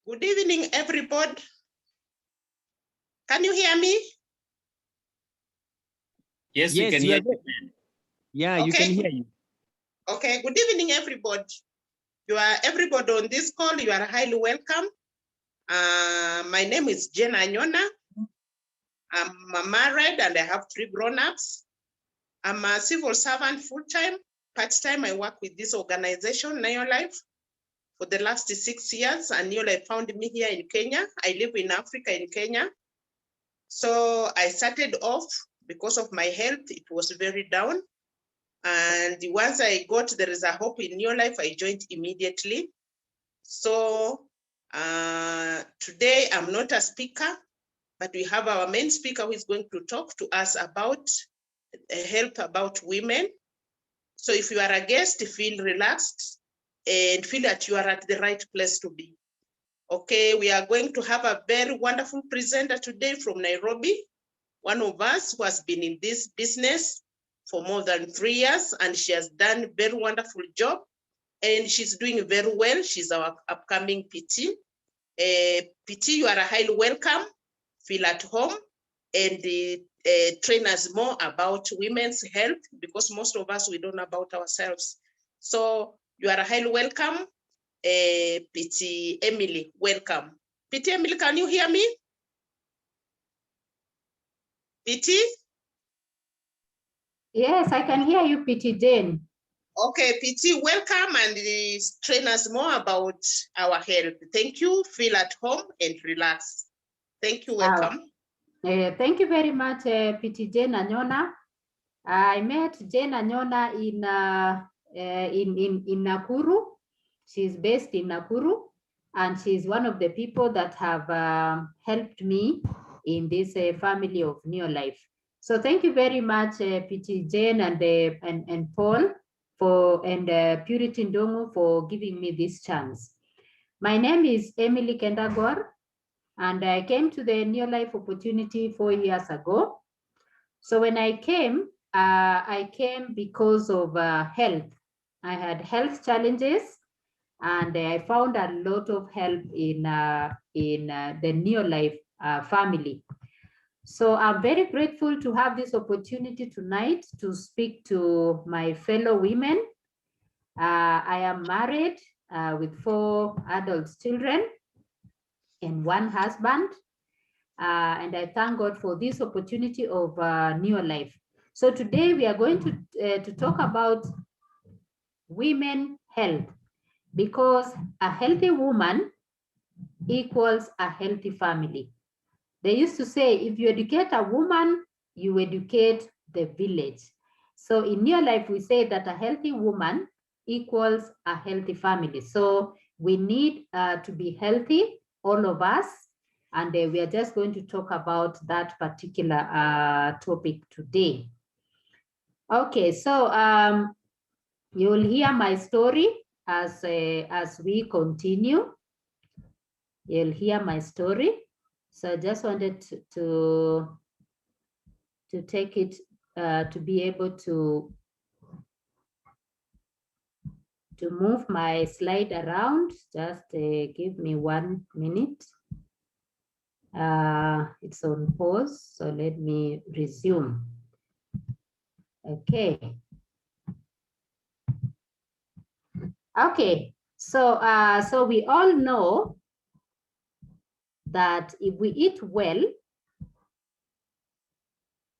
Good evening, everybody. Can you hear me? Yes, we can hear you. Yeah, Okay. You can hear you. Okay, good evening, everybody. Everybody on this call, you are highly welcome. My name is Jenna Nyona. I'm married and I have 3 grown-ups. I'm a civil servant full-time. Part-time, I work with this organization, Neolife, for the last 6 years, and Neolife found me here in Kenya. I live in Africa, in Kenya. So I started off because of my health, it was very down. And once I got there is a hope in Neolife, I joined immediately. So today I'm not a speaker, but we have our main speaker who is going to talk to us about health about women. So if you are a guest, feel relaxed and feel that you are at the right place to be. Okay, we are going to have a very wonderful presenter today from Nairobi, one of us who has been in this business for more than 3 years, and she has done a very wonderful job, and she's doing very well. She's our upcoming PT. PT, you are highly welcome. Feel at home and train us more about women's health, because most of us, we don't know about ourselves. So you are highly welcome. PT Emily, welcome. PT Emily, can you hear me? PT? Yes, I can hear you, PT Jane. Okay, PT, welcome, and train us more about our health. Thank you. Feel at home and relax. Thank you. Welcome. Thank you very much, PT Jane Anyona. I met Jane Anyona in Nakuru. She's based in Nakuru, and she's one of the people that have helped me in this family of Neolife. So thank you very much, PT Jane and Paul and Purity Ndongo for giving me this chance. My name is Emily Kendagor, and I came to the Neolife opportunity 4 years ago. So when I came because of health. I had health challenges, and I found a lot of help in the Neolife family. So I'm very grateful to have this opportunity tonight to speak to my fellow women. I am married with 4 adult children and 1 husband. And I thank God for this opportunity of Neolife. So today we are going to talk about women health, because a healthy woman equals a healthy family. They used to say, if you educate a woman, you educate the village. So in Neolife, we say that a healthy woman equals a healthy family. So we need to be healthy, all of us, and we are just going to talk about that particular topic today. Okay, so you will hear my story as we continue. You'll hear my story. So I just wanted to take it to be able to move my slide around. Just give me 1 minute. It's on pause, so let me resume. Okay. Okay, so so we all know that if we eat well,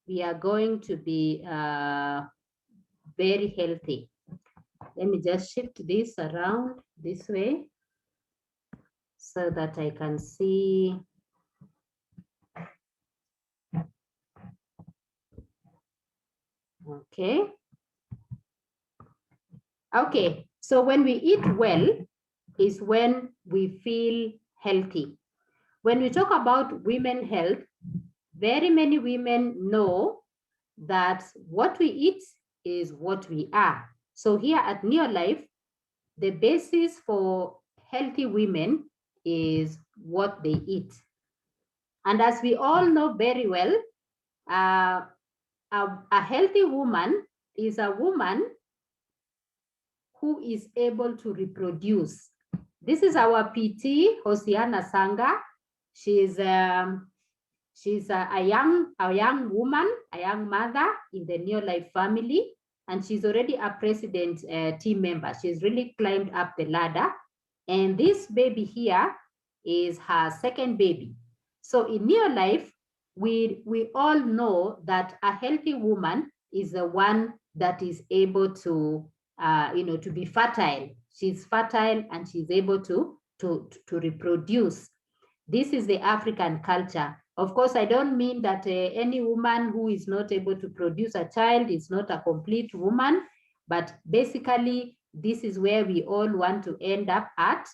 we are going to be very healthy. Let me just shift this around this way so that I can see. Okay. Okay, so when we eat well is when we feel healthy. When we talk about women health, very many women know that what we eat is what we are. So here at Neolife, the basis for healthy women is what they eat. And as we all know very well, a healthy woman is a woman who is able to reproduce. This is our PT, Hosiana Sanga. She's a young woman, a young mother in the Neolife family, and she's already a president team member. She's really climbed up the ladder. And this baby here is her second baby. So in Neolife, we all know that a healthy woman is the one that is able to, to be fertile. She's fertile and she's able to reproduce. This is the African culture. Of course, I don't mean that any woman who is not able to produce a child is not a complete woman, but basically, this is where we all want to end up at.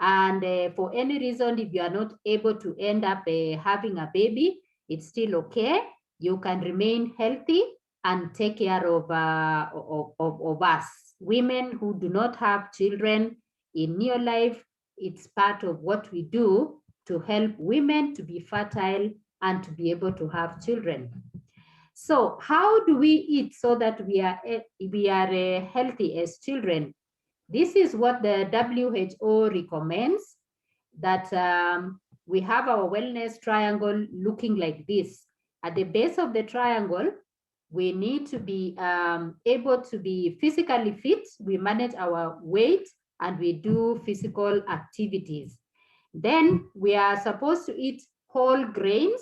And for any reason, if you are not able to end up having a baby, it's still okay. You can remain healthy and take care of us. Women who do not have children in Neolife, it's part of what we do to help women to be fertile and to be able to have children. So how do we eat so that we are healthy as children? This is what the WHO recommends, that we have our wellness triangle looking like this. At the base of the triangle, we need to be able to be physically fit. We manage our weight and we do physical activities. Then we are supposed to eat whole grains,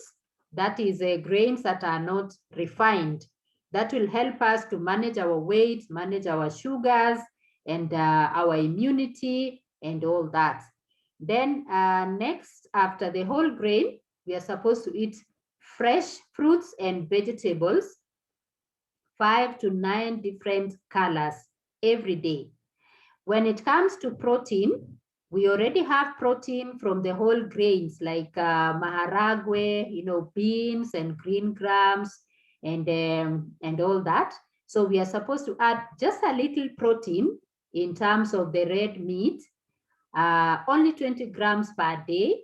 that is grains that are not refined. That will help us to manage our weight, manage our sugars, and our immunity and all that. Then next, after the whole grain, we are supposed to eat fresh fruits and vegetables, 5 to 9 different colors every day. When it comes to protein, we already have protein from the whole grains like maharagwe, beans and green grams and all that. So we are supposed to add just a little protein in terms of the red meat, only 20 grams per day.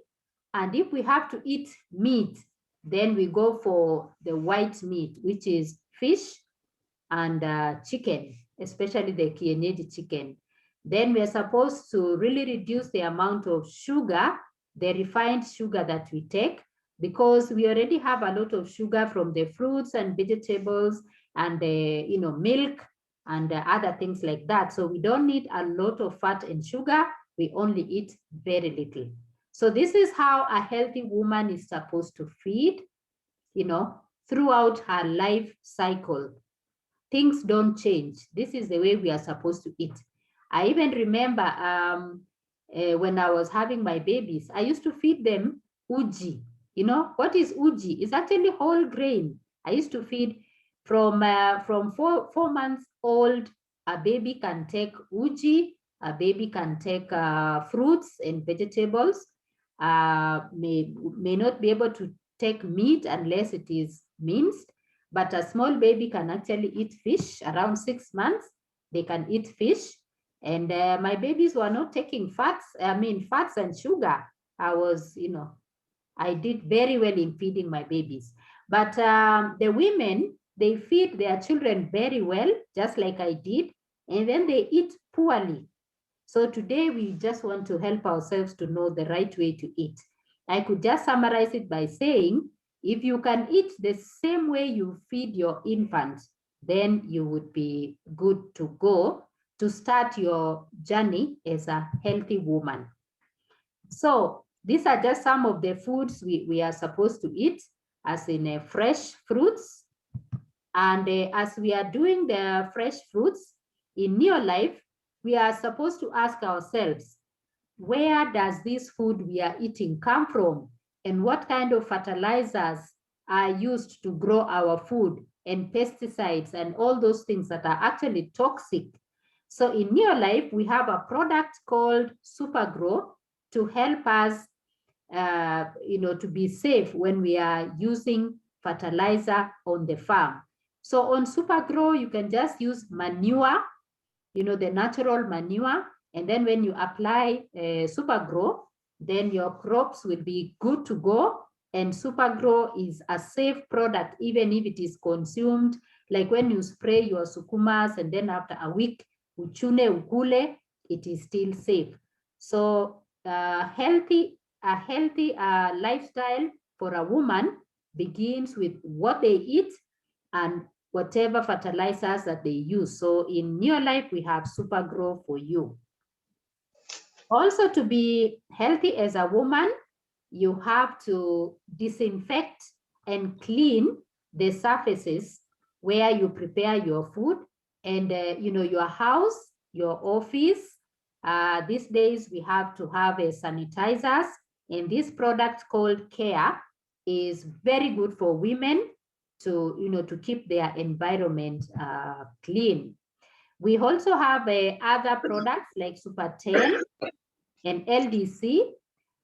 And if we have to eat meat, then we go for the white meat, which is fish and chicken, especially the kienyeji chicken. Then we are supposed to really reduce the amount of sugar, the refined sugar that we take, because we already have a lot of sugar from the fruits and vegetables and the milk and other things like that. So we don't need a lot of fat and sugar. We only eat very little. So this is how a healthy woman is supposed to feed, throughout her life cycle. Things don't change. This is the way we are supposed to eat. I even remember when I was having my babies, I used to feed them uji. What is uji? It's actually whole grain. I used to feed from 4 months old, a baby can take uji, a baby can take fruits and vegetables, may not be able to take meat unless it is minced, but a small baby can actually eat fish around 6 months. They can eat fish. And my babies were not taking fats and sugar. I did very well in feeding my babies. But the women, they feed their children very well, just like I did, and then they eat poorly. So today we just want to help ourselves to know the right way to eat. I could just summarize it by saying, if you can eat the same way you feed your infant, then you would be good to go to start your journey as a healthy woman. So these are just some of the foods we are supposed to eat, as in fresh fruits. And as we are doing the fresh fruits in Neolife, we are supposed to ask ourselves, where does this food we are eating come from? And what kind of fertilizers are used to grow our food, and pesticides and all those things that are actually toxic? So in Neolife, we have a product called Supergrow to help us, to be safe when we are using fertilizer on the farm. So on Supergrow, you can just use manure, the natural manure. And then when you apply Supergrow, then your crops will be good to go. And Supergrow is a safe product, even if it is consumed, like when you spray your sukumas and then after a week, uchune ukule, it is still safe. So a healthy lifestyle for a woman begins with what they eat and whatever fertilizers that they use. So in Neolife, we have Super Grow for you. Also, to be healthy as a woman, you have to disinfect and clean the surfaces where you prepare your food and your house, your office. These days we have to have a sanitizers, and this product called Care is very good for women to keep their environment clean. We also have other products like Super 10 and LDC,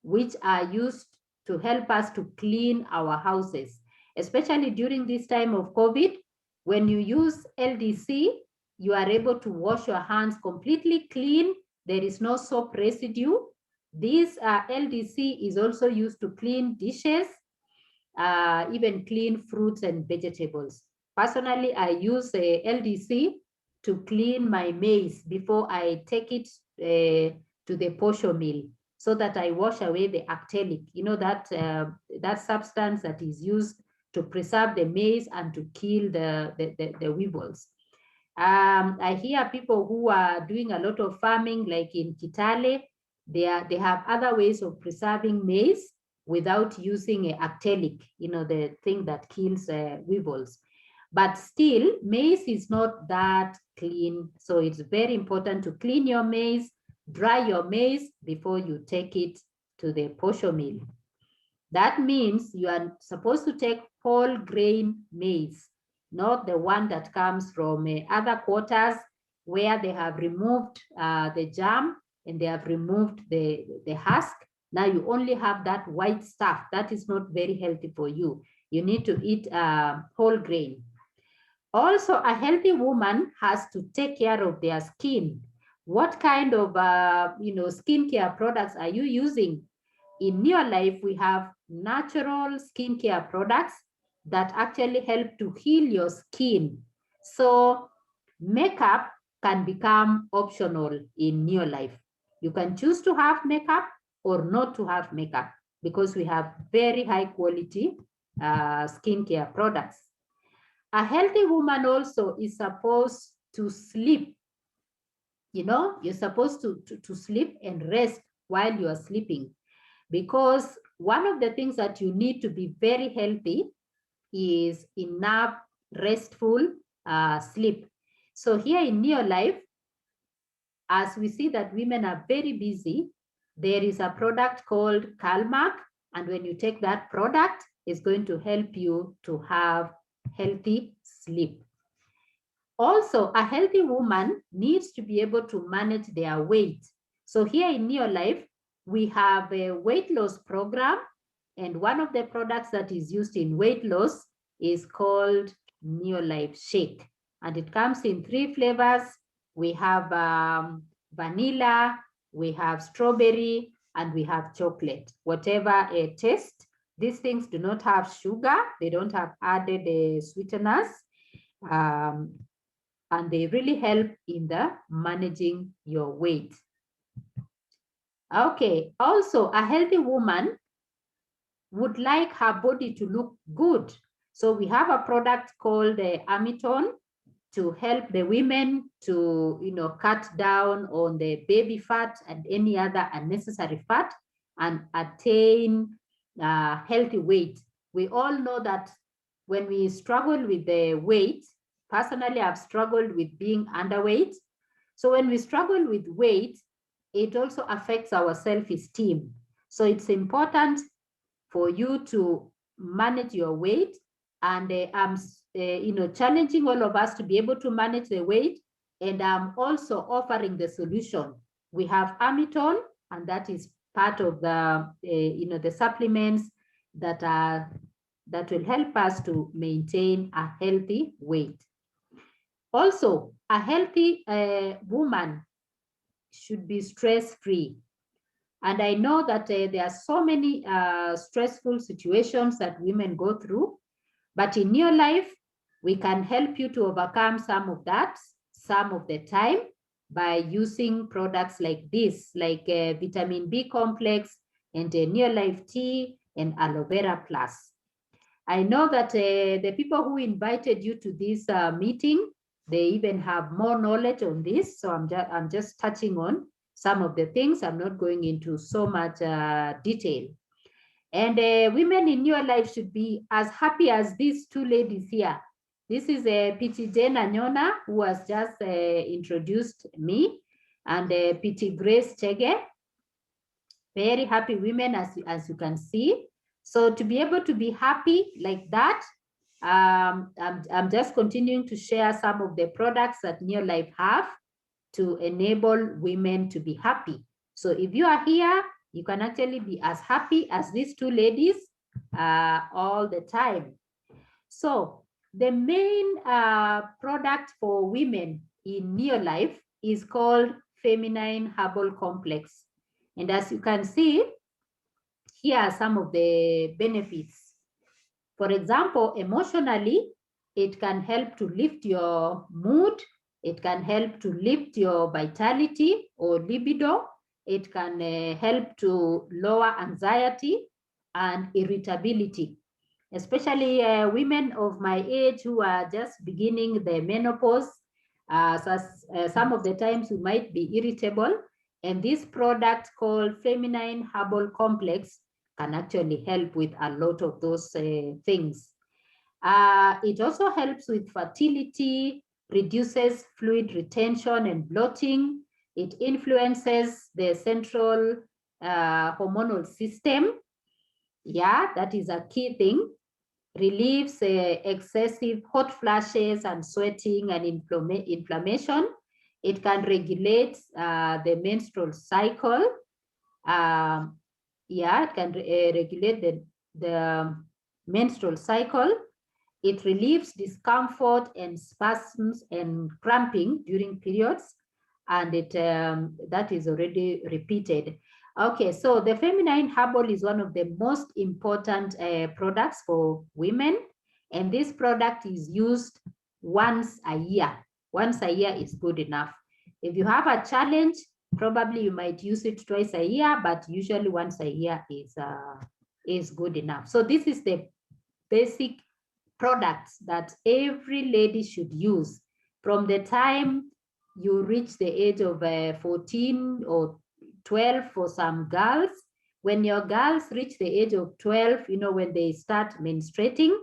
which are used to help us to clean our houses, especially during this time of COVID. When you use LDC, you are able to wash your hands completely clean. There is no soap residue. This LDC is also used to clean dishes, even clean fruits and vegetables. Personally, I use LDC to clean my maize before I take it to the posho mill, so that I wash away the actelic, that substance that is used to preserve the maize and to kill the weevils. I hear people who are doing a lot of farming, like in Kitale, they have other ways of preserving maize without using actelic, the thing that kills weevils. But still, maize is not that clean. So it's very important to clean your maize, dry your maize before you take it to the posho mill. That means you are supposed to take whole grain maize, not the one that comes from other quarters where they have removed the germ and they have removed the husk. Now you only have that white stuff. That is not very healthy for you. You need to eat whole grain. Also, a healthy woman has to take care of their skin. What kind of skincare products are you using? In Neolife, we have natural skincare products that actually help to heal your skin. So makeup can become optional in Neolife. You can choose to have makeup or not to have makeup, because we have very high quality skincare products. A healthy woman also is supposed to sleep. You're supposed to sleep and rest while you are sleeping, because one of the things that you need to be very healthy is enough restful sleep. So here in Neolife, as we see that women are very busy, there is a product called Calmac, and when you take that product, it's going to help you to have healthy sleep. Also, a healthy woman needs to be able to manage their weight. So here in Neolife, we have a weight loss program, and one of the products that is used in weight loss is called Neolife Shake, and it comes in 3 flavors. We have vanilla, we have strawberry, and we have chocolate. Whatever a taste, these things do not have sugar, they don't have added sweeteners, and they really help in the managing your weight. Okay, also a healthy woman would like her body to look good. So we have a product called Amiton to help the women to cut down on the baby fat and any other unnecessary fat and attain healthy weight. We all know that when we struggle with the weight, personally I've struggled with being underweight. So when we struggle with weight, it also affects our self-esteem. So it's important for you to manage your weight, and I'm challenging all of us to be able to manage the weight, and I'm also offering the solution. We have Amiton, and that is part of the the supplements that will help us to maintain a healthy weight. Also, a healthy woman should be stress-free. And I know that there are so many stressful situations that women go through, but in Neolife, we can help you to overcome some of that, some of the time. by using products like this, like vitamin B complex and Neolife Tea and aloe vera plus. I know that the people who invited you to this meeting, they even have more knowledge on this. So I'm just touching on some of the things. I'm not going into so much detail. And women in your life should be as happy as these two ladies here. This is Piti Jane Anyona, who has just introduced me, and Piti Grace Chege. Very happy women, as you can see. So to be able to be happy like that, I'm just continuing to share some of the products that Neolife have to enable women to be happy. So if you are here, you can actually be as happy as these two ladies all the time. So the main product for women in Neolife is called Feminine Herbal Complex. And as you can see, here are some of the benefits. For example, emotionally, it can help to lift your mood. It can help to lift your vitality or libido. It can help to lower anxiety and irritability, especially women of my age who are just beginning the menopause. Some of the times you might be irritable, and this product called Feminine Herbal Complex can actually help with a lot of those things. It also helps with fertility, reduces fluid retention and bloating. It influences the central hormonal system. Yeah, that is a key thing. Relieves excessive hot flashes and sweating and inflammation. It can regulate the menstrual cycle. Yeah, it can regulate the menstrual cycle. It relieves discomfort and spasms and cramping during periods, and it that is already repeated. Okay, so the Feminine Herbal is one of the most important products for women, and this product is used once a year. Once a year is good enough. If you have a challenge, probably you might use it twice a year, but usually once a year is good enough. So this is the basic products that every lady should use from the time you reach the age of 14 or 12 for some girls. When your girls reach the age of 12, you know, when they start menstruating,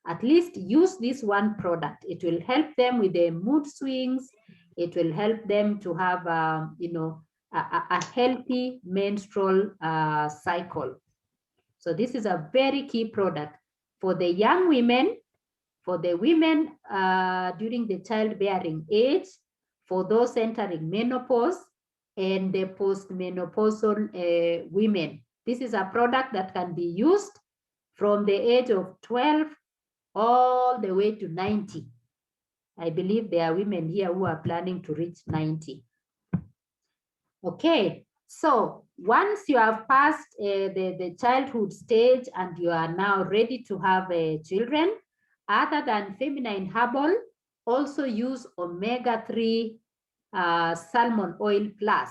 at least use this one product. It will help them with their mood swings. It will help them to have, you know, a healthy menstrual cycle. So this is a very key product for the young women, for the women during the childbearing age, for those entering menopause, and the postmenopausal women. This is a product that can be used from the age of 12 all the way to 90. I believe there are women here who are planning to reach 90. Okay, so once you have passed the childhood stage and you are now ready to have children, other than Feminine Herbal, also use omega-3 salmon oil plus.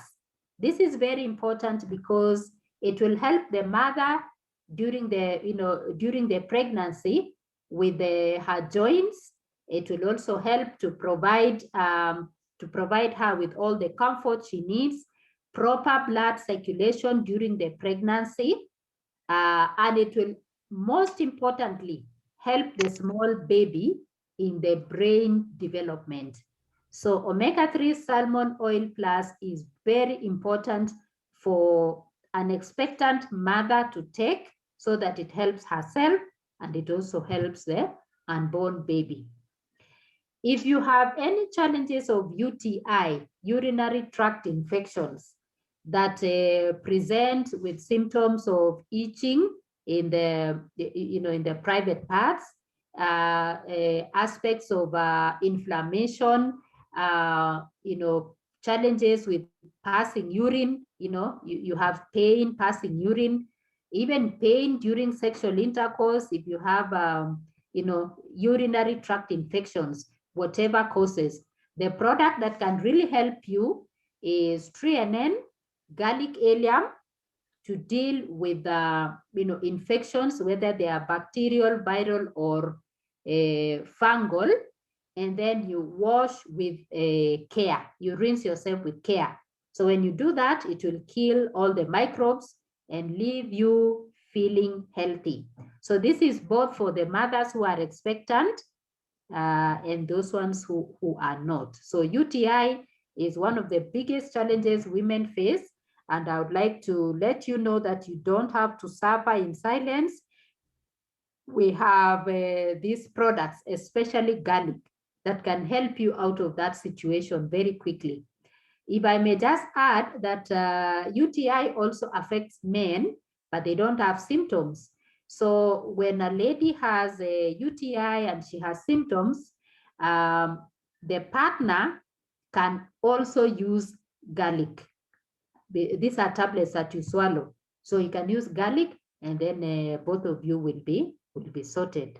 This is very important because it will help the mother during the pregnancy with her joints. It will also help to provide her with all the comfort she needs, proper blood circulation during the pregnancy, and it will most importantly help the small baby in the brain development. So omega-3 salmon oil plus is very important for an expectant mother to take so that it helps herself and it also helps the unborn baby. If you have any challenges of UTI, urinary tract infections, that present with symptoms of itching in the private parts, aspects of inflammation, challenges with passing urine, you have pain passing urine, even pain during sexual intercourse. If you have urinary tract infections, whatever causes, The product that can really help you is Trianen, garlic allium, to deal with infections, whether they are bacterial, viral, or fungal. And then you wash with care. You rinse yourself with care. So when you do that, it will kill all the microbes and leave you feeling healthy. So this is both for the mothers who are expectant and those ones who are not. So UTI is one of the biggest challenges women face. And I would like to let you know that you don't have to suffer in silence. We have these products, especially garlic, that can help you out of that situation very quickly. If I may just add that UTI also affects men, but they don't have symptoms. So when a lady has a UTI and she has symptoms, the partner can also use garlic. These are tablets that you swallow. So you can use garlic, and then both of you will be sorted.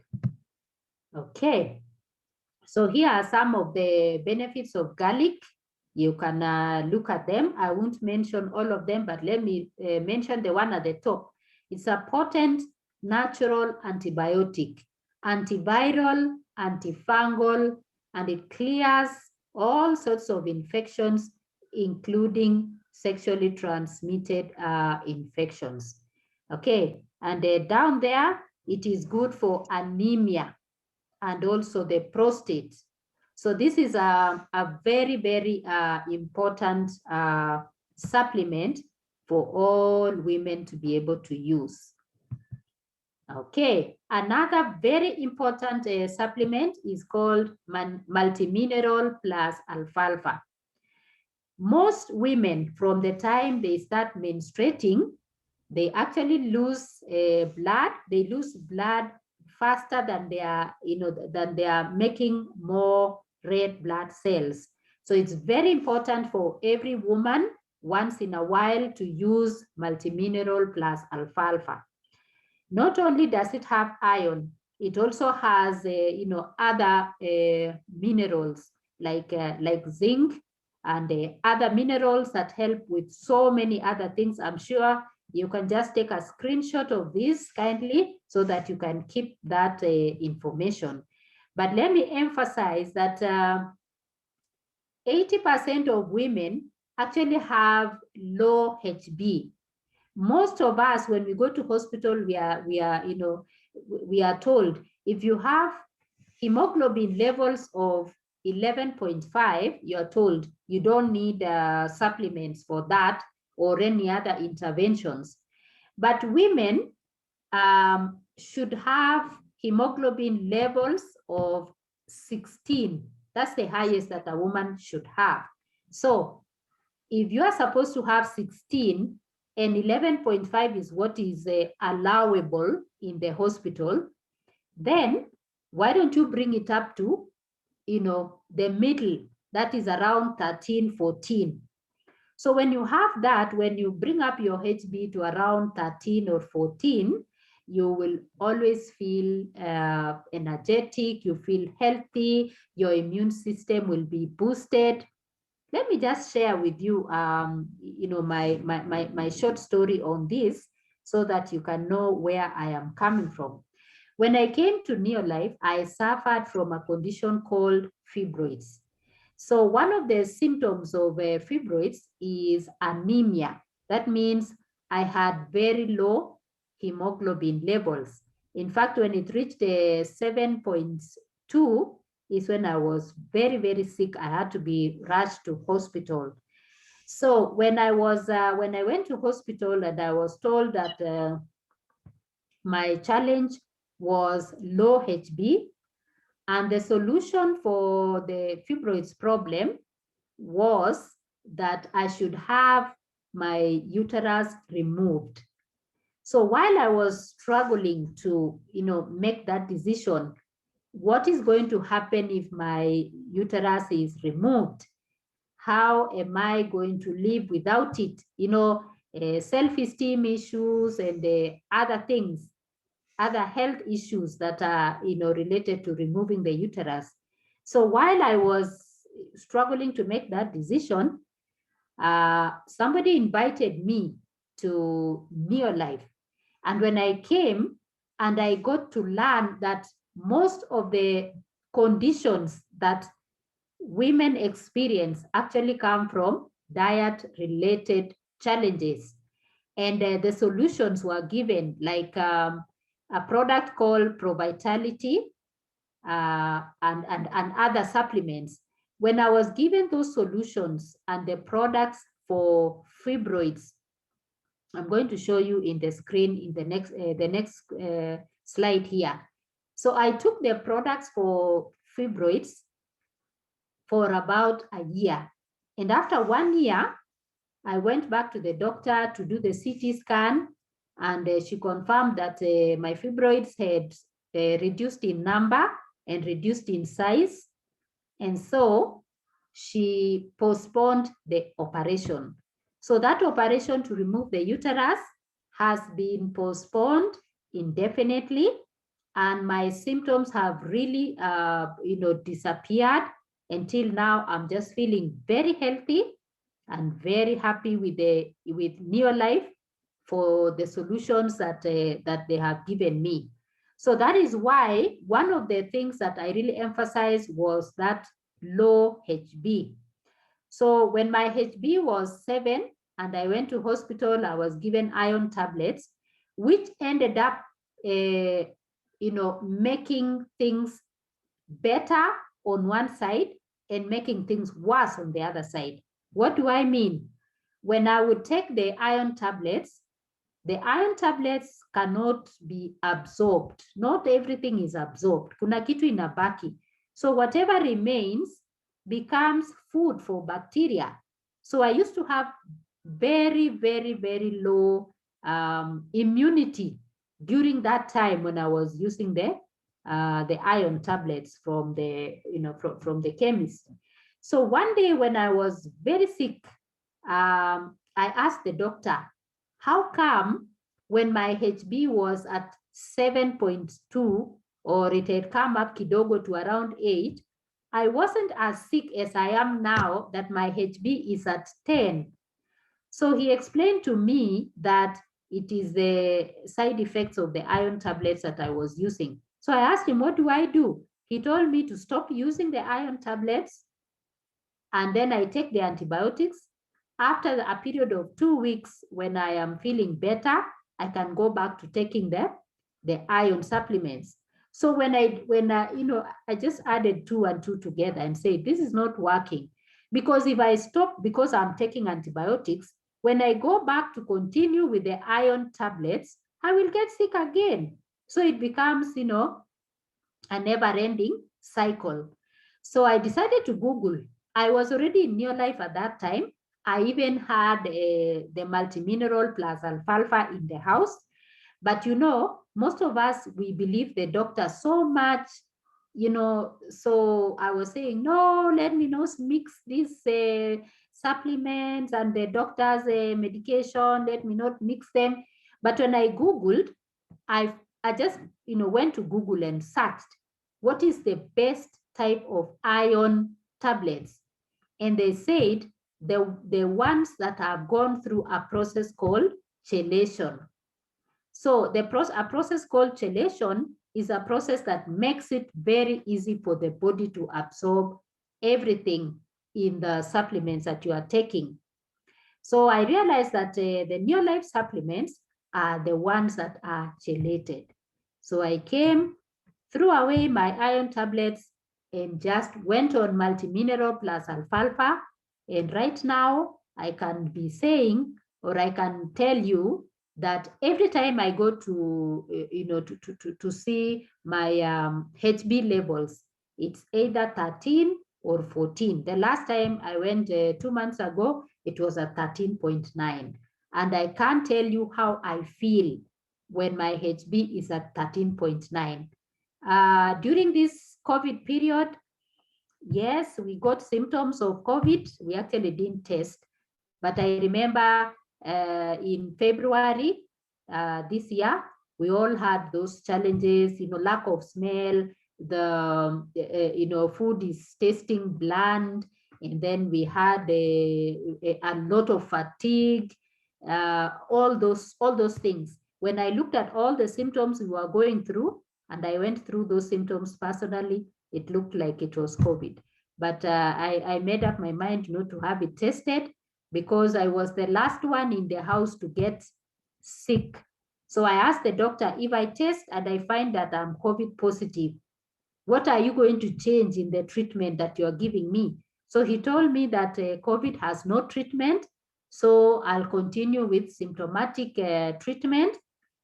Okay. So here are some of the benefits of garlic. You can look at them. I won't mention all of them, but let me mention the one at the top. It's a potent natural antibiotic, antiviral, antifungal, and it clears all sorts of infections, including sexually transmitted infections. Okay, and down there, it is good for anemia and also the prostate. So this is a very, very important supplement for all women to be able to use. Okay, another very important supplement is called multimineral plus alfalfa. Most women, from the time they start menstruating, they actually lose blood. They lose blood faster than they are making more red blood cells. So it's very important for every woman once in a while to use multimineral plus alfalfa. Not only does it have iron, it also has other minerals like zinc and other minerals that help with so many other things. I'm sure you can just take a screenshot of this kindly so that you can keep that information. But let me emphasize that 80% of women actually have low HB. Most of us, when we go to hospital, we are told if you have hemoglobin levels of 11.5, you're told you don't need supplements for that or any other interventions. But women should have hemoglobin levels of 16. That's the highest that a woman should have. So if you are supposed to have 16 and 11.5 is what is allowable in the hospital, then why don't you bring it up to the middle, that is around 13, 14. So when you have that, when you bring up your HB to around 13 or 14, you will always feel energetic, you feel healthy, your immune system will be boosted. Let me just share with you, my short story on this so that you can know where I am coming from. When I came to Neolife, I suffered from a condition called fibroids. So one of the symptoms of fibroids is anemia. That means I had very low hemoglobin levels. In fact, when it reached 7.2 is when I was very, very sick. I had to be rushed to hospital. So when I went to hospital and I was told that my challenge was low HB, and the solution for the fibroids problem was that I should have my uterus removed. So while I was struggling to, make that decision, what is going to happen if my uterus is removed? How am I going to live without it? Self-esteem issues and other things, other health issues that are related to removing the uterus. So while I was struggling to make that decision, somebody invited me to Neolife. And when I came and I got to learn that most of the conditions that women experience actually come from diet-related challenges. And the solutions were given, like a product called ProVitality and other supplements. When I was given those solutions and the products for fibroids, I'm going to show you in the screen in the next slide here. So I took the products for fibroids for about a year. And after 1 year, I went back to the doctor to do the CT scan, and she confirmed that my fibroids had reduced in number and reduced in size. And so she postponed the operation. So that operation to remove the uterus has been postponed indefinitely, and my symptoms have really disappeared. Until now, I'm just feeling very healthy and very happy with Neolife for the solutions that they have given me. So that is why one of the things that I really emphasized was that low HB. So when my HB was 7 and I went to hospital, I was given iron tablets, which ended up making things better on one side and making things worse on the other side. What do I mean? When I would take the iron tablets cannot be absorbed. Not everything is absorbed. Kuna kitu inabaki. So whatever remains becomes food for bacteria. So I used to have very, very, very low immunity during that time when I was using the iron tablets from the from the chemist. So one day when I was very sick, I asked the doctor, how come when my HB was at 7.2 or it had come up kidogo to around 8, I wasn't as sick as I am now that my HB is at 10. So he explained to me that it is the side effects of the iron tablets that I was using. So I asked him, what do I do? He told me to stop using the iron tablets, and then I take the antibiotics. After a period of 2 weeks, when I am feeling better, I can go back to taking the iron supplements. So when I just added 2 and 2 together and said, this is not working. Because if I stop because I'm taking antibiotics, when I go back to continue with the iron tablets, I will get sick again. So it becomes, a never-ending cycle. So I decided to Google. I was already in Neolife at that time. I even had the multimineral plus alfalfa in the house. But most of us, we believe the doctor so much, so I was saying, no, let me not mix these supplements and the doctor's medication, let me not mix them. But when I Googled, I just, went to Google and searched, what is the best type of iron tablets? And they said, the ones that have gone through a process called chelation. So a process called chelation is a process that makes it very easy for the body to absorb everything in the supplements that you are taking. So I realized that the Neolife supplements are the ones that are chelated. So I threw away my iron tablets and just went on multimineral plus alfalfa. And right now I can be saying, or I can tell you that every time I go to see my HB levels, it's either 13 or 14. The last time I went 2 months ago, it was at 13.9. And I can't tell you how I feel when my HB is at 13.9. During this COVID period, yes, we got symptoms of COVID. We actually didn't test. But I remember in February this year, we all had those challenges, lack of smell, the food is tasting bland, and then we had a lot of fatigue, all those things. When I looked at all the symptoms we were going through, and I went through those symptoms personally, it looked like it was COVID. But I made up my mind not to have it tested, because I was the last one in the house to get sick. So I asked the doctor, if I test and I find that I'm COVID positive, what are you going to change in the treatment that you're giving me? So he told me that COVID has no treatment, so I'll continue with symptomatic treatment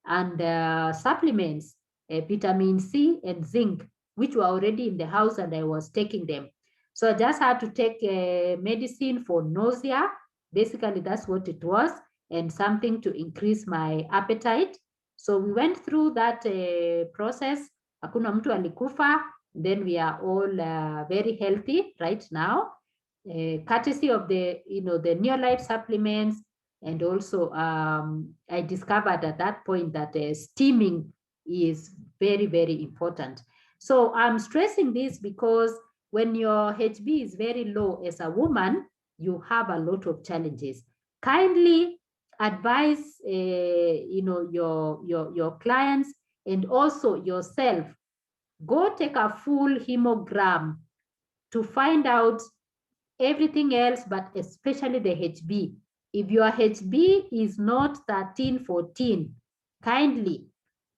and supplements, vitamin C and zinc, which were already in the house and I was taking them. So I just had to take medicine for nausea. Basically, that's what it was, and something to increase my appetite. So we went through that process. Hakuna mtu alikufa. Then we are all very healthy right now, courtesy of the Neolite supplements. And also I discovered at that point that steaming is very, very important. So I'm stressing this because when your HB is very low as a woman, you have a lot of challenges. Kindly advise your clients and also yourself, go take a full hemogram to find out everything else, but especially the HB. If your HB is not 13, 14, kindly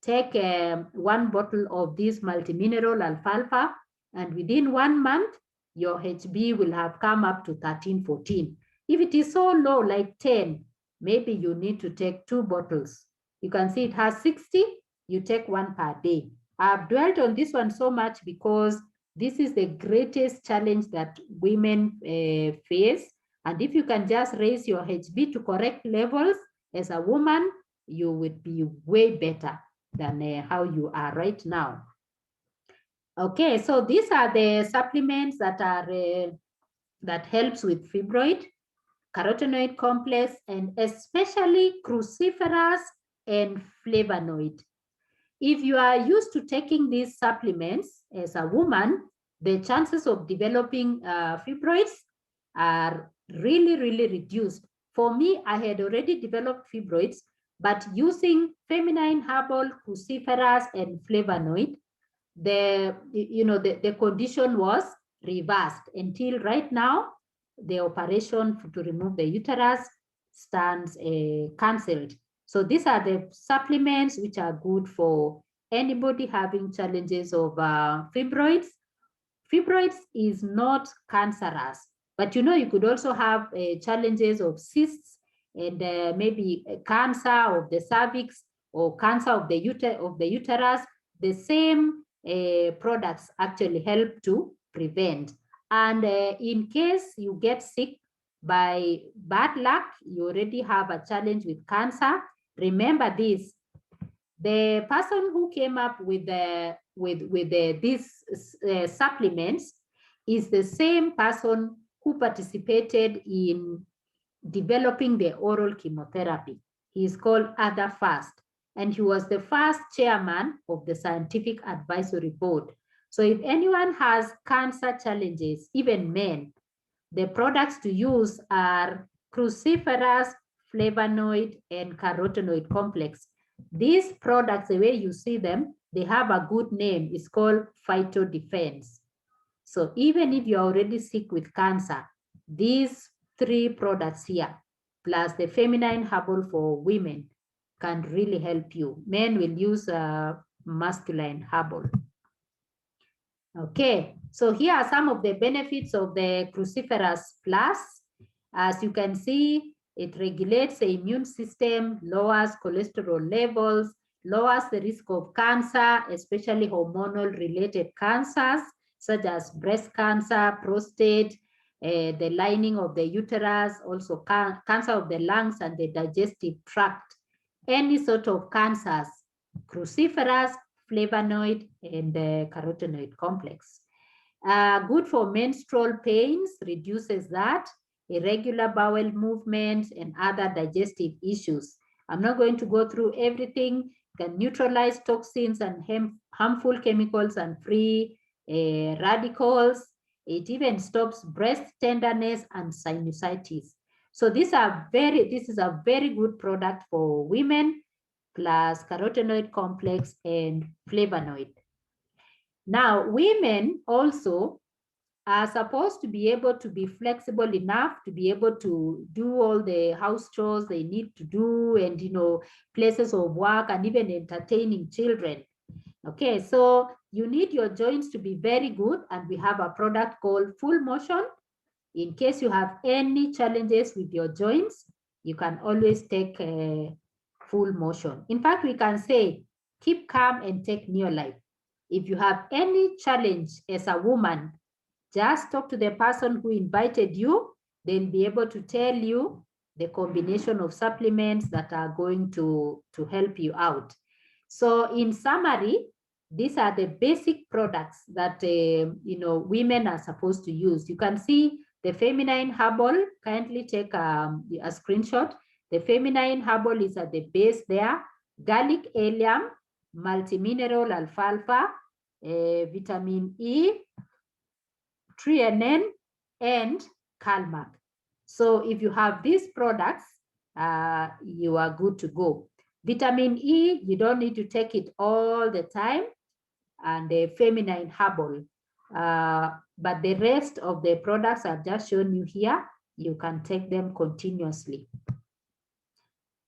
take 1 bottle of this multimineral alfalfa, and within 1 month, your HB will have come up to 13, 14. If it is so low, like 10, maybe you need to take 2 bottles. You can see it has 60, you take 1 per day. I've dwelt on this one so much because this is the greatest challenge that women face. And if you can just raise your HB to correct levels as a woman, you would be way better than how you are right now. Okay, so these are the supplements that are that helps with fibroid, carotenoid complex, and especially cruciferous and flavonoid. If you are used to taking these supplements as a woman, the chances of developing fibroids are really, really reduced. For me, I had already developed fibroids, but using feminine herbal, cruciferous, and flavonoid, the condition was reversed until right now. The operation to remove the uterus stands cancelled. So these are the supplements which are good for anybody having challenges of fibroids. Fibroids is not cancerous, but you could also have challenges of cysts and maybe cancer of the cervix or cancer of the uterus. The same products actually help to prevent. And in case you get sick by bad luck, you already have a challenge with cancer. Remember this: the person who came up with these supplements is the same person who participated in developing the oral chemotherapy. He is called Ada Fast, and he was the first chairman of the Scientific Advisory Board. So if anyone has cancer challenges, even men, the products to use are cruciferous, flavonoid, and carotenoid complex. These products, the way you see them, they have a good name. It's called phytodefense. So even if you're already sick with cancer, these 3 products here, plus the feminine herbal for women, can really help you. Men will use masculine herbal. Okay, so here are some of the benefits of the cruciferous plus. As you can see, it regulates the immune system, lowers cholesterol levels, lowers the risk of cancer, especially hormonal related cancers, such as breast cancer, prostate, the lining of the uterus, also cancer of the lungs and the digestive tract. Any sort of cancers, cruciferous, flavonoid, and the carotenoid complex. Good for menstrual pains, reduces that, irregular bowel movements, and other digestive issues. I'm not going to go through everything. can neutralize toxins and harmful chemicals and free radicals. It even stops breast tenderness and sinusitis. So this is a very good product for women, plus carotenoid complex and flavonoid. Now, women also are supposed to be able to be flexible enough to be able to do all the house chores they need to do, and places of work, and even entertaining children. Okay, so you need your joints to be very good, and we have a product called Full Motion. In case you have any challenges with your joints, you can always take Full Motion. In fact, we can say keep calm and take Neolife. If you have any challenge as a woman, just talk to the person who invited you. They'll be able to tell you the combination of supplements that are going to help you out. So in summary, these are the basic products that women are supposed to use. You can see the Feminine Herbal. Kindly take a screenshot. The Feminine Herbal is at the base there. Garlic allium, multimineral alfalfa, vitamin E, Trianen, and Calmac. So if you have these products, you are good to go. Vitamin E, you don't need to take it all the time, and the Feminine Herbal. But the rest of the products I've just shown you here, you can take them continuously.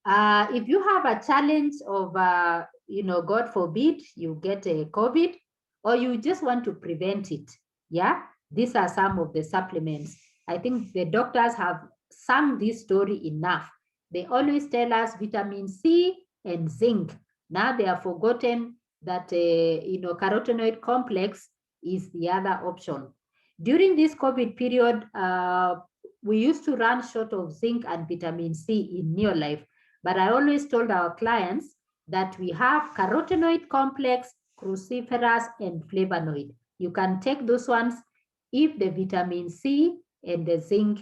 If you have a challenge of, God forbid, you get a COVID, or you just want to prevent it, yeah, these are some of the supplements. I think the doctors have sung this story enough. They always tell us vitamin C and zinc. Now they have forgotten that, carotenoid complex is the other option. During this COVID period, we used to run short of zinc and vitamin C in Neolife, but I always told our clients that we have carotenoid complex, cruciferous, and flavonoid. You can take those ones if the vitamin C and the zinc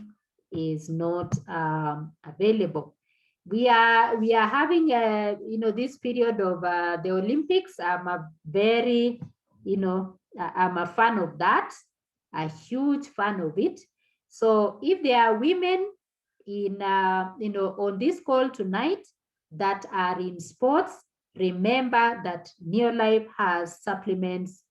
is not available. We are having this period of the Olympics. I'm a very, I'm a fan of that, a huge fan of it. So if there are women in on this call tonight that are in sports, remember that Neolife has supplements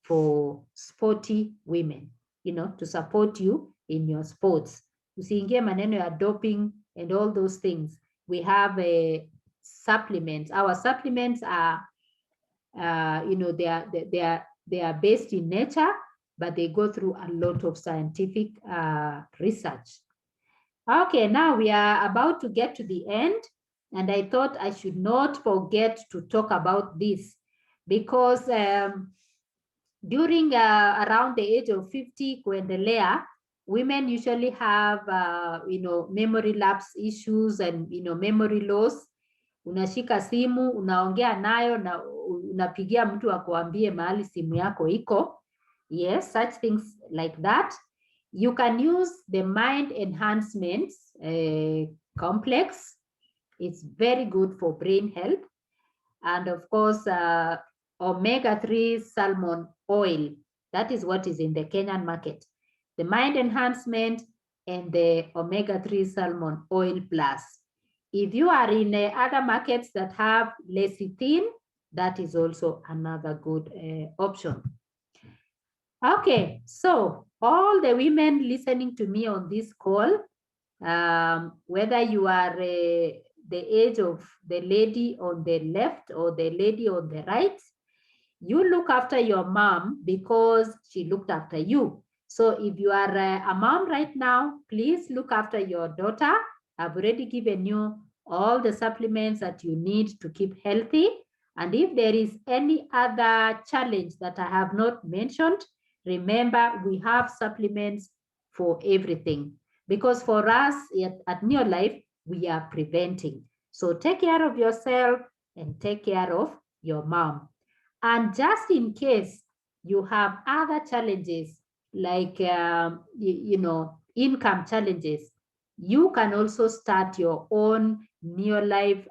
for sporty women, to support you in your sports. Usiingie maneno ya doping and all those things. We have a supplements. Our supplements are, they are based in nature, but they go through a lot of scientific research. Okay, now we are about to get to the end, and I thought I should not forget to talk about this, because during around the age of 50 kuendelea, women usually have memory lapse issues and memory loss. Unashika simu, unaongea nayo na unapigia mtu akuambie mahali simu yako iko. Yes, such things like that. You can use the mind enhancements complex. It's very good for brain health. And of course, omega-3 salmon oil. That is what is in the Kenyan market. The mind enhancement and the omega-3 salmon oil plus. If you are in other markets that have lecithin, that is also another good option. Okay, so all the women listening to me on this call, whether you are the age of the lady on the left or the lady on the right, you look after your mom because she looked after you. So if you are a mom right now, please look after your daughter. I've already given you all the supplements that you need to keep healthy. And if there is any other challenge that I have not mentioned, remember we have supplements for everything. Because for us at Neolife, we are preventing. So take care of yourself and take care of your mom. And just in case you have other challenges like, income challenges, you can also start your own Neolife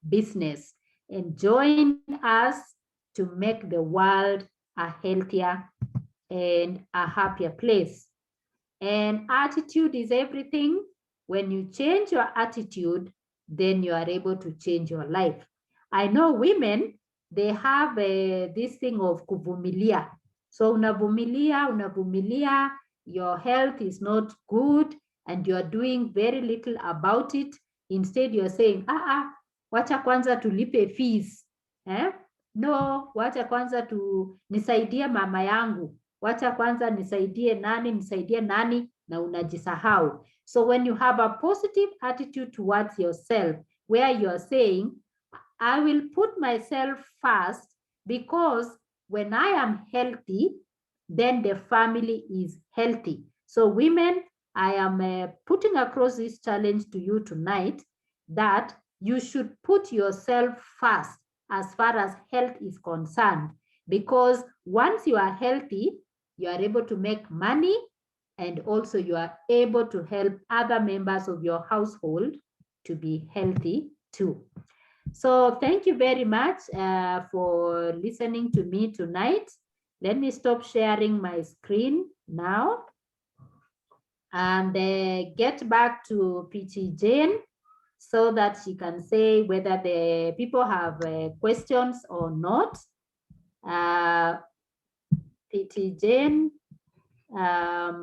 business. and join us to make the world a healthier and a happier place. And attitude is everything. When you change your attitude, then you are able to change your life. I know women, they have this thing of kuvumilia. So unavumilia, your health is not good and you are doing very little about it. Instead, you're saying, wacha kwanza tulipe fees. No, wacha kwanza nisaidie mama yangu. Wacha kwanza nisaidie nani, na unajisahau. So when you have a positive attitude towards yourself, where you're saying, I will put myself first, because when I am healthy, then the family is healthy. So women, I am putting across this challenge to you tonight, that you should put yourself first as far as health is concerned, because once you are healthy, you are able to make money, and also you are able to help other members of your household to be healthy too. So thank you very much for listening to me tonight. Let me stop sharing my screen now and get back to PT Jane, so that she can say whether the people have questions or not. PT Jane, are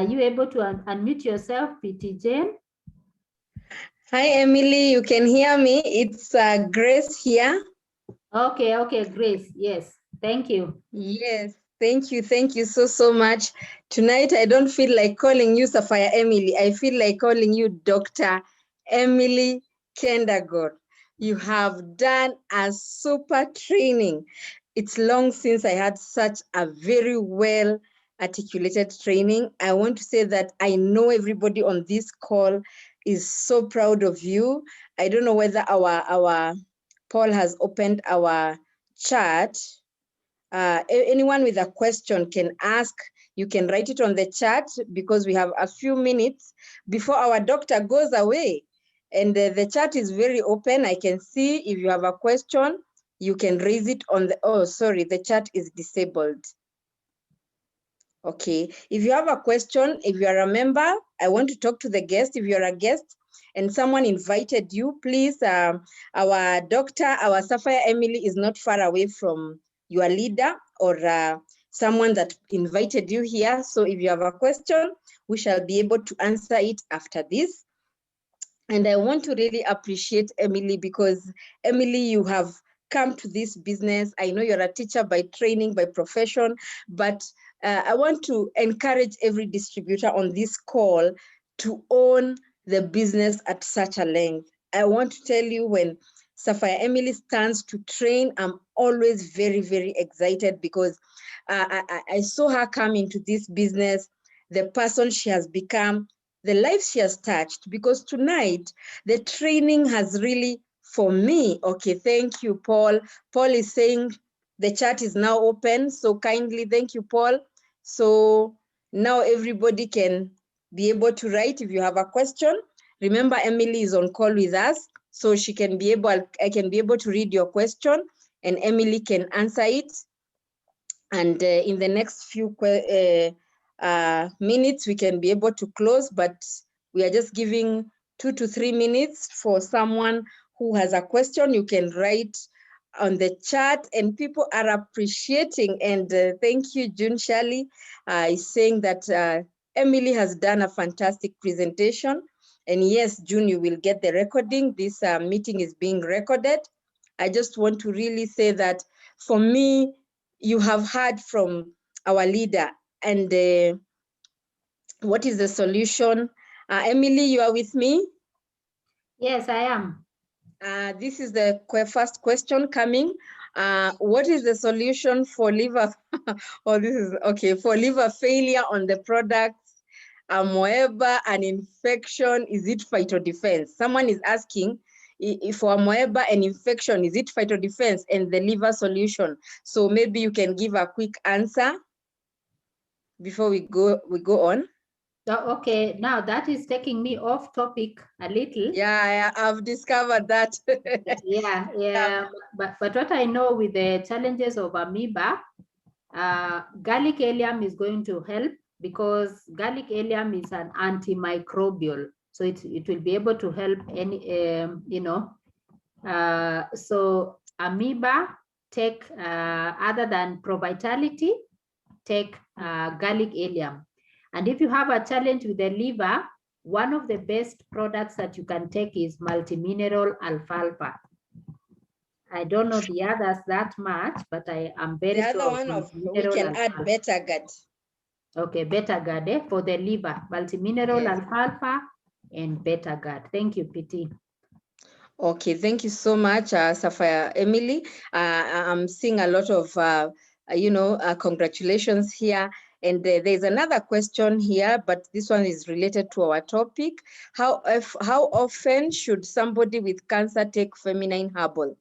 you able to unmute yourself, PT Jane? Hi, Emily, you can hear me. It's Grace here. Okay, Grace, yes, thank you. Yes, thank you so much. Tonight, I don't feel like calling you Sapphire Emily. I feel like calling you Dr. Emily Kendagor. You have done a super training. It's long since I had such a very well articulated training. I want to say that I know everybody on this call is so proud of you. I don't know whether our Paul has opened our chat. Anyone with a question can ask. You can write it on the chat, because we have a few minutes before our doctor goes away. And the chat is very open. I can see if you have a question, you can raise it on the, oh, sorry, the chat is disabled. Okay, if you have a question, if you are a member, I want to talk to the guest. If you're a guest and someone invited you, please, our doctor, our Sapphire Emily is not far away from your leader or someone that invited you here. So if you have a question, we shall be able to answer it after this. And I want to really appreciate Emily, because Emily, you have come to this business. I know you're a teacher by training, by profession, but I want to encourage every distributor on this call to own the business at such a length. I want to tell you, when Sapphire Emily stands to train, I'm always very, very excited, because I saw her come into this business, the person she has become, the life she has touched, because tonight the training has really, for me, okay, thank you, Paul. Paul is saying the chat is now open, so kindly, thank you, Paul. So now everybody can be able to write if you have a question. Remember, Emily is on call with us, so she can be able, I can be able to read your question and Emily can answer it. And in the next few minutes, we can be able to close, but we are just giving 2 to 3 minutes for someone who has a question. You can write on the chat, and people are appreciating. And thank you, June Shirley, is saying that Emily has done a fantastic presentation. And yes, June, you will get the recording. This meeting is being recorded. I just want to really say that for me, you have heard from our leader, and what is the solution? Emily, you are with me? Yes, I am. This is the first question coming. What is the solution for liver? Oh, this is okay, for liver failure on the products, amoeba, an infection, is it phytodefense? Someone is asking, if for amoeba and infection, is it phytodefense, and the liver solution? So maybe you can give a quick answer before we go on. Oh, okay, now that is taking me off topic a little. Yeah, I've discovered that. yeah. But what I know with the challenges of amoeba, garlic allium is going to help because garlic allium is an antimicrobial. So it will be able to help any, so amoeba take, other than ProVitality, take garlic allium. And if you have a challenge with the liver, one of the best products that you can take is multimineral alfalfa. I don't know the others that much, but I am very the sure. The other one of we can add Betagard. Okay, Betagard for the liver, multimineral alfalfa and Betagard. Thank you, PT. Okay, thank you so much, Sapphire Emily. I'm seeing a lot of, congratulations here. And there's another question here, but this one is related to our topic. How often should somebody with cancer take feminine herbal?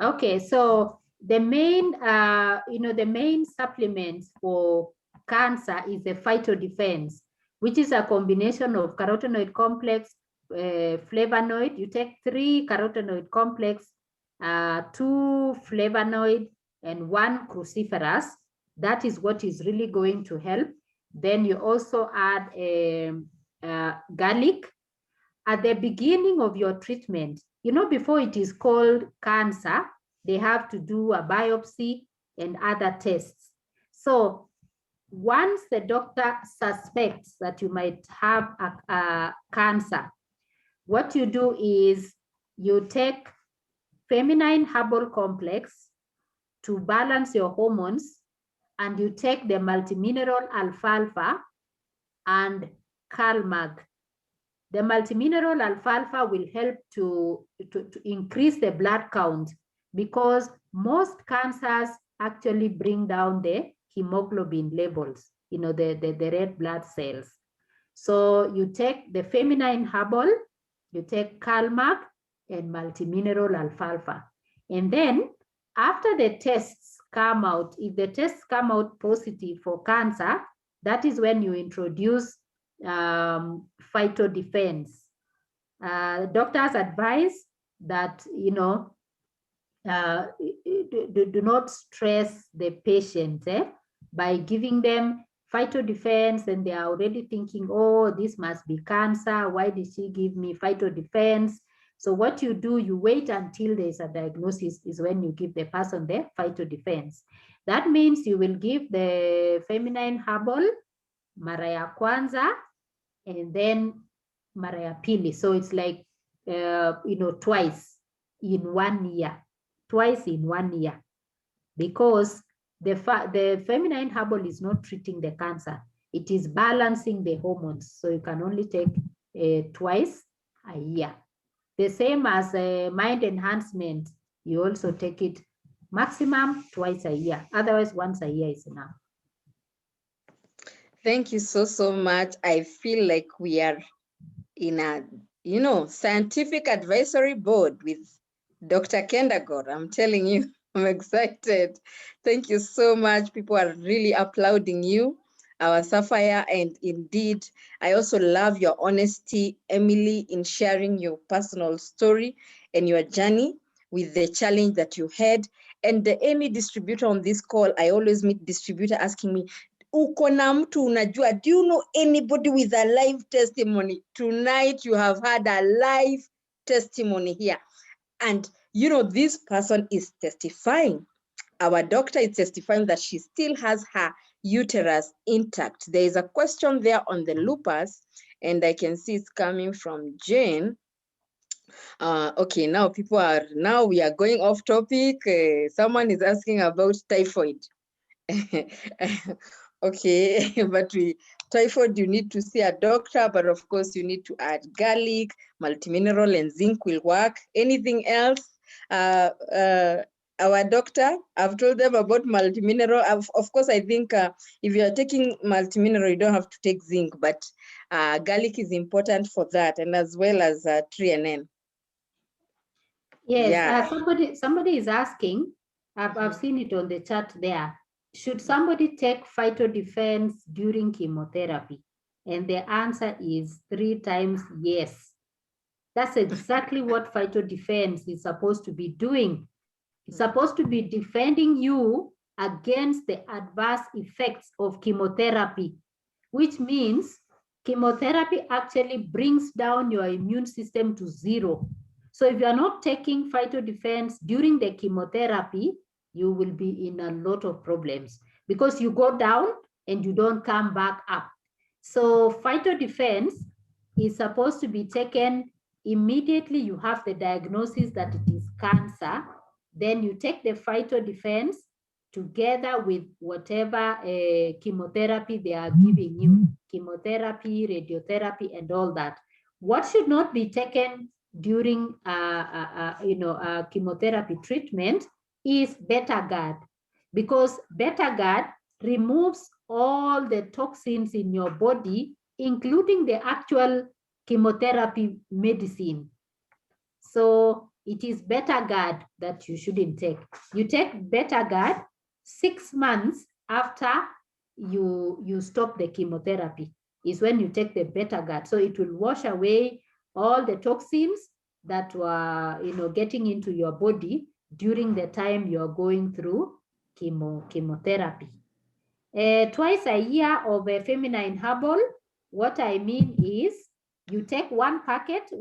Okay, so the main, the main supplement for cancer is the phytodefense, which is a combination of carotenoid complex, flavonoid. You take 3 carotenoid complex, 2 flavonoid, and 1 cruciferous. That is what is really going to help. Then you also add garlic. At the beginning of your treatment, before it is called cancer, they have to do a biopsy and other tests. So once the doctor suspects that you might have a cancer, what you do is you take feminine herbal complex to balance your hormones, and you take the multimineral alfalfa and Calmag. The multimineral alfalfa will help to increase the blood count, because most cancers actually bring down the hemoglobin levels, the red blood cells. So you take the feminine herbal, you take Calmag and multimineral alfalfa. And then after the tests come out, if the tests come out positive for cancer, that is when you introduce phytodefense. Doctors advise that, do not stress the patient by giving them phytodefense, and they are already thinking, oh, this must be cancer. Why did she give me phytodefense? So what you do, you wait until there's a diagnosis, is when you give the person the phytodefense. That means you will give the feminine herbal mara ya kwanza, and then mara ya pili. So it's like, twice in 1 year, twice in 1 year, because the feminine herbal is not treating the cancer. It is balancing the hormones. So you can only take twice a year. The same as mind enhancement, you also take it maximum twice a year. Otherwise, once a year is enough. Thank you so much. I feel like we are in a, scientific advisory board with Dr. Kendagor. I'm telling you, I'm excited. Thank you so much. People are really applauding you, our Sapphire. And indeed, I also love your honesty, Emily, in sharing your personal story and your journey with the challenge that you had. And any distributor on this call, I always meet distributor asking me, uko na mtu unajua, do you know anybody with a live testimony? Tonight you have had a live testimony here. And this person is testifying. Our doctor is testifying that she still has her uterus intact. There is a question there on the loopers, and I can see it's coming from Jane. Okay, now we are going off topic. Someone is asking about typhoid. Okay, but typhoid, you need to see a doctor, but of course you need to add garlic, multimineral, and zinc will work. Anything else? Our doctor, I've told them about multimineral. Of course, I think if you are taking multimineral, you don't have to take zinc, but garlic is important for that, and as well as trianen. Yes, somebody is asking, I've seen it on the chat there. should somebody take phytodefense during chemotherapy? And the answer is 3 times yes. That's exactly what phytodefense is supposed to be doing. It's supposed to be defending you against the adverse effects of chemotherapy, which means chemotherapy actually brings down your immune system to 0. So if you're not taking phytodefense during the chemotherapy, you will be in a lot of problems because you go down and you don't come back up. So phytodefense is supposed to be taken immediately you have the diagnosis that it is cancer. Then you take the phytodefense together with whatever chemotherapy they are giving you, chemotherapy, radiotherapy, and all that. What should not be taken during chemotherapy treatment is Betagard, because Betagard removes all the toxins in your body, including the actual chemotherapy medicine. So it is Betagard that you shouldn't take. You take Betagard 6 months after you stop the chemotherapy is when you take the Betagard. So it will wash away all the toxins that were getting into your body during the time you're going through chemotherapy. Twice a year of a feminine herbal. What I mean is you take one packet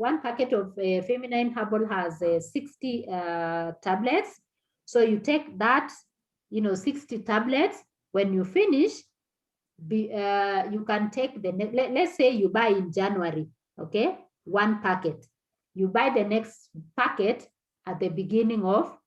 of feminine herbal has 60 tablets. So you take that, 60 tablets. When you finish, you can take let's say you buy in January, okay, 1 packet. You buy the next packet at the beginning of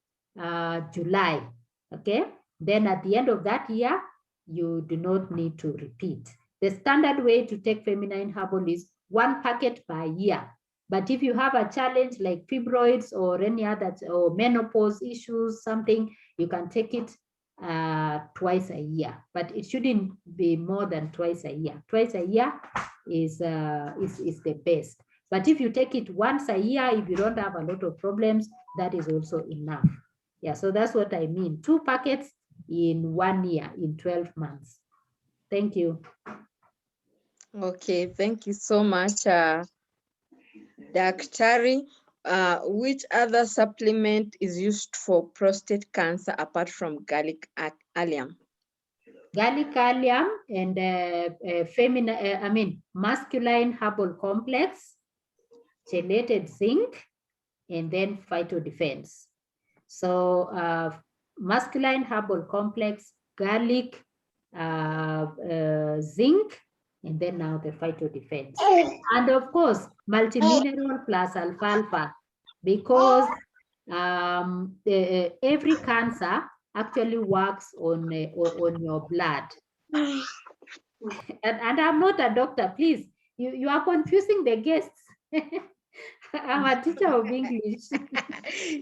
July, okay? Then at the end of that year, you do not need to repeat. The standard way to take feminine herbal is 1 packet per year. But if you have a challenge like fibroids or any other, or menopause issues, something, you can take it twice a year, but it shouldn't be more than twice a year. Twice a year is the best. But if you take it once a year, if you don't have a lot of problems, that is also enough. Yeah, so that's what I mean. 2 packets in 1 year, in 12 months. Thank you. Okay, thank you so much, Daktari. Which other supplement is used for prostate cancer apart from garlic allium? Garlic allium and masculine herbal complex, chelated zinc, and then phytodefense. So masculine herbal complex, garlic, zinc, and then now the phytodefense. And of course, multimineral plus alfalfa, because every cancer actually works on your blood. And I'm not a doctor, please. You are confusing the guests. I'm a teacher of English.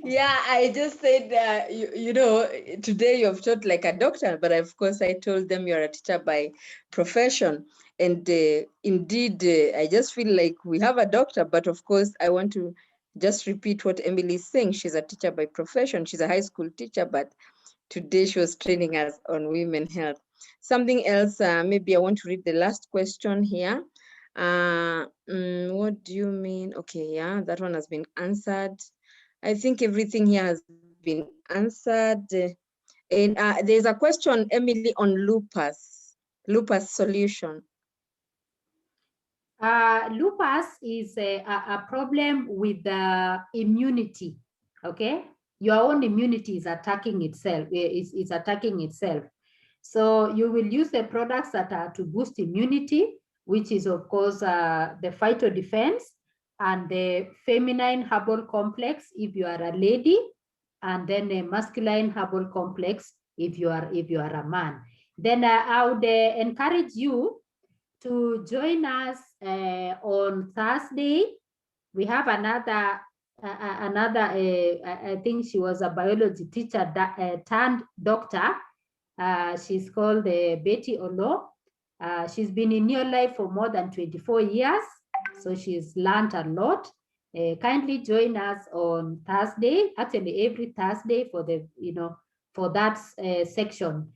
Yeah, I just said, today you've taught like a doctor, but of course I told them you're a teacher by profession. And indeed, I just feel like we have a doctor, but of course I want to just repeat what Emily is saying. She's a teacher by profession. She's a high school teacher, but today she was training us on women health. Something else, maybe I want to read the last question here. What do you mean? Okay, yeah, that one has been answered. I think everything here has been answered. And there's a question, Emily, on lupus solution. Lupus is a problem with the immunity, okay? Your own immunity is attacking itself, is attacking itself. So you will use the products that are to boost immunity, which is of course the phytodefense and the feminine herbal complex if you are a lady, and then a masculine herbal complex if you are a man. Then I would encourage you to join us on Thursday. We have another, I think she was a biology teacher turned doctor. She's called Betty Olo. She's been in your life for more than 24 years, so she's learned a lot. Kindly join us on Thursday, actually every Thursday for the, for that section.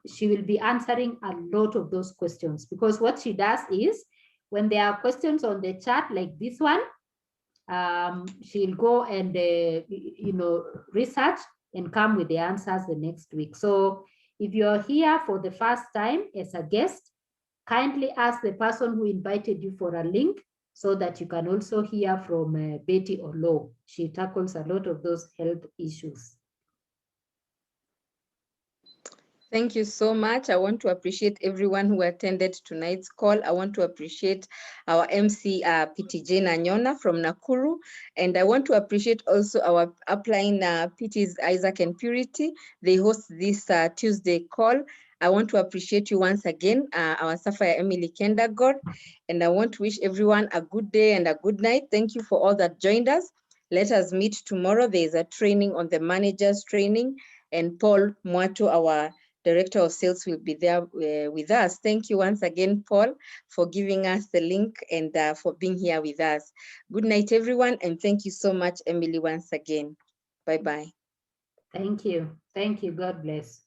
she will be answering a lot of those questions, because what she does is when there are questions on the chat like this one, she'll go and research and come with the answers the next week. So if you're here for the first time as a guest, kindly ask the person who invited you for a link so that you can also hear from Betty Olo. She tackles a lot of those health issues. Thank you so much. I want to appreciate everyone who attended tonight's call. I want to appreciate our MC, PTJ Nanyona from Nakuru. And I want to appreciate also our upline PTs Isaac and Purity. They host this Tuesday call. I want to appreciate you once again, our Sapphire Emily Kendagor. And I want to wish everyone a good day and a good night. Thank you for all that joined us. Let us meet tomorrow. There is a training on the managers training, and Paul Mwato, our Director of Sales, will be there with us. Thank you once again, Paul, for giving us the link and for being here with us. Good night, everyone, and thank you so much, Emily, once again. Bye-bye. Thank you. Thank you. God bless.